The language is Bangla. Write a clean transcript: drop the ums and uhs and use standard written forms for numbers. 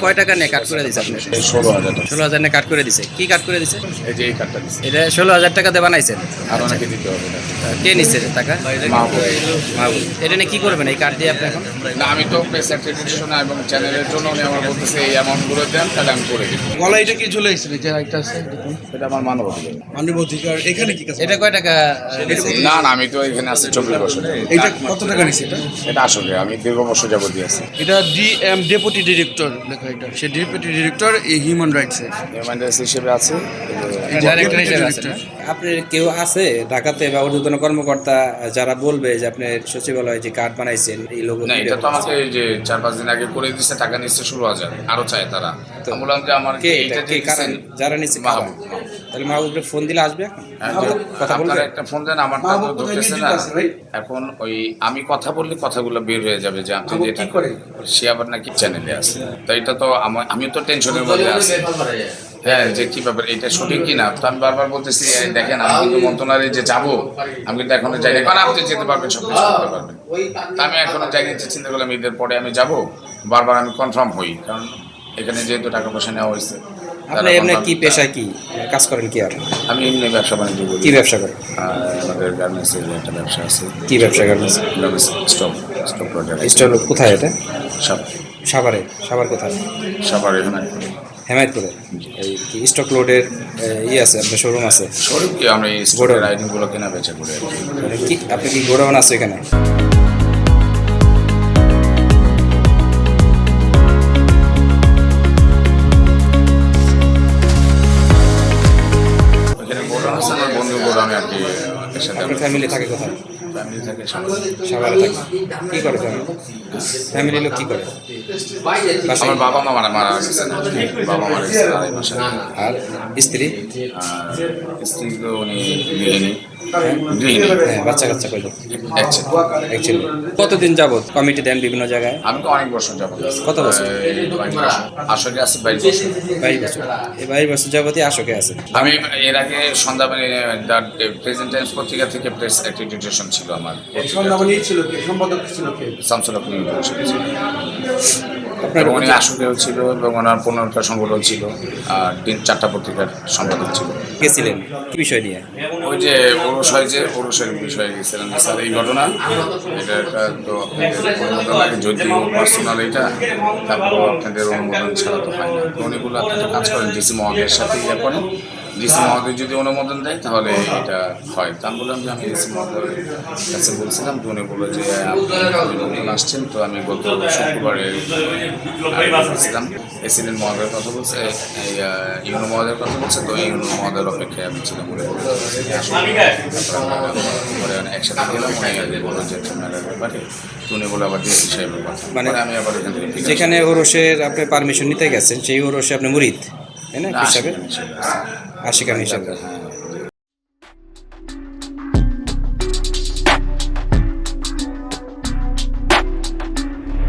কয় টাকা নিয়ে কাট করে দিছে আপনি? 16,000 টাকা। 16,000 নিয়ে কাট করে দিছে। কি কাট করে দিছে? এই যে এই কার্ডটা দিচ্ছে। এটা 16,000 টাকা দিয়ে বানাইছেন। আর অনেকে দিতে হবে না। কে নিচ্ছে টাকা? মাহবুব। মাহবুব। এটা নিয়ে কি করবেন এই কার্ড দিয়ে আপনি এখন? না, আমি তো প্রেস অ্যাক্রেডিটেশন এবং চ্যানেলের জন্য উনি আমার বলতেছে এই অ্যামাউন্টগুলো দেন, তাহলে আমি করে দিব। গলা এটা কি চলে এসেছে যে একটা আছে দেখুন এটা আমার মানবাধিকার। মানব অধিকার এখানে কি কাজ এটা কয় টাকা দিছে? না না, আমি তো এখানে আছি 24 বছর। এটা কত টাকা নিছে এটা এটা আসলে আমি দীর্ঘ বছর যাবত আছি। এটা ডিএম ডেপুটি ডিরেক্টর লেখা এটা সে ডেপুটি ডিরেক্টর এই হিউম্যান রাইটস এর হিউম্যান রাইটস হিসেবে আছে। ডাইরেক্টর হিসেবে আছেন না? আপনার কেউ আছে ঢাকাতে বা ঊর্ধ্বতন কর্মকর্তা যারা বলবে যে আপনি সচিবালয়ে যে কার্ড বানাইছেন এই লোগো? না, এটা তো আমাকে এই যে 4-5 দিন আগে করে দিচ্ছে, টাকা নিচ্ছে 16,000, আরো চাই তারা। তো আমি বললাম যে আমার কে এটা এটা কে কারা যারা নিচ্ছে কারা? মাহবুব। তাহলে মাহবুবকে ফোন দিলে আসবে এখন? কথা বলবে? আপনারা একটা ফোন দেন, আমার তো ধরতেছে না এখন। ওই আমি কথা বললে কথাগুলো বের হয়ে যাবে যে আপনি যেটা সে আবার নাকি চ্যানেলে আছে। তো এটা তো আমি তো টেনশনের মধ্যে আছি। হ্যাঁ, যে কি ব্যাপার, এটা সঠিক কিনা। তো আমি বারবার বলতেছি দেখেন, আমি কিন্তু মন্ত্রণালয়ে যে যাবো, আমি কিন্তু এখনো যাইনি। কারণ আপনি যেতে পারবেন, সব কিছু করতে পারবেন। তা আমি এখনো যাইনি, চিন্তা করলাম ঈদের পরে আমি যাব। বারবার আমি কনফার্ম হই, কারণ এখানে যেহেতু টাকা পয়সা নেওয়া হয়েছে। আপনি এমনি কি পেশায় কি কাজ করেন কি আর? আমি এমনি ব্যবসা বাণিজ্য করি। কি ব্যবসা করেন? আমাদের গার্মেন্টসের একটা ব্যবসা আছে। কি ব্যবসা করেন? Stock product. স্টল কোথায় এটা? সব সাভারে? সাভার কোথায়? সবার এখানে হেমায়তপুরে। এই কি স্টক লোডের আছে আপনার শোরুম আছে? শরীর কি আমরা এই স্টোরের আইটেমগুলো কেনা বেচা করি আর কি। মানে কি আপনি কি গোডাউন আছে এখানে? এখানে গোডাউন আছে, আমার বন্ধু গোডাউনে আর কি। এর সাথে আপনার ফ্যামিলি থাকে কোথায়? ফ্যামিলি থাকে সাভারে থাকে। কি করে ফ্যামিলি? ফ্যামিলি লোক কি করে? আমার বাবা মা মারা গেছে না, বাবা মারা গেছে 2.5 মাস আগে। আর স্ত্রী? আর স্ত্রী তো উনি গৃহিণী। হ্যাঁ, বাচ্চা কাচ্চা কয়জন? এক ছেলে। অ্যাকচুয়ালি কতদিন যাবত কমিটি দেন বিভিন্ন জায়গায়? আমি তো অনেক বছর যাবো। কত বছর? আসলে আছে 22 বছর। 22 বছর। এই 22 বছর যাবতই আসকে আছে। আমি এর আগে সন্ধ্যাবেলা প্রেজেন্ট টাইমস পত্রিকা থেকে প্রেস অ্যাক্রেডিটেশন ছিল আমার। ছিল কে সম্পাদক ছিল কে শামসুল হক নিউজ ছিল। আপনার এবং উনি আসকেও ছিল এবং ওনার 15টা সংগঠন ছিল, আর 4টা পত্রিকার সম্পাদক ছিল। গেছিলেন কি বিষয় নিয়ে? ওই যে ওরস হয় যে ওরসের বিষয়ে গেছিলেন যে স্যার এই ঘটনা, এটা একটা তো আপনাদের অনুমোদন লাগে, যদিও পার্সোনাল এটা, তারপর আপনাদের অনুমোদন ছাড়া তো হয় না। তো উনিগুলো আপনাদের কাজ করেন ডিসি মহোদয়ের সাথে ইয়ে করেন। ডিসি মহোদয় যদি অনুমোদন দেয় তাহলে এটা হয়। তা আমি বললাম যে আমি ডিসি মহোদয়ের কাছে বলছিলাম, তো উনি বললো যে আপনি নতুন আসছেন, তো আমি গত শুক্রবারে বলছিলাম এসিডেন্ট মহোদয়ের কথা বলছে, এই ইউনো মহোদয়ের কথা বলছে, তো ইউনো মহোদয়ের অপেক্ষায় আমি ছিলাম। উনি বললো একসাথে গেলাম, উনি বললো যে মেলার ব্যাপারে, তো উনি বলে আবার ডিসি সাহেবের কথা। মানে আমি আবার এখান থেকে যেখানে ওরসের আপনি পারমিশন নিতে গেছেন সেই ওরসে আপনি মুরিদ, তাই না? হিসাবে আশিকান হিসাবে।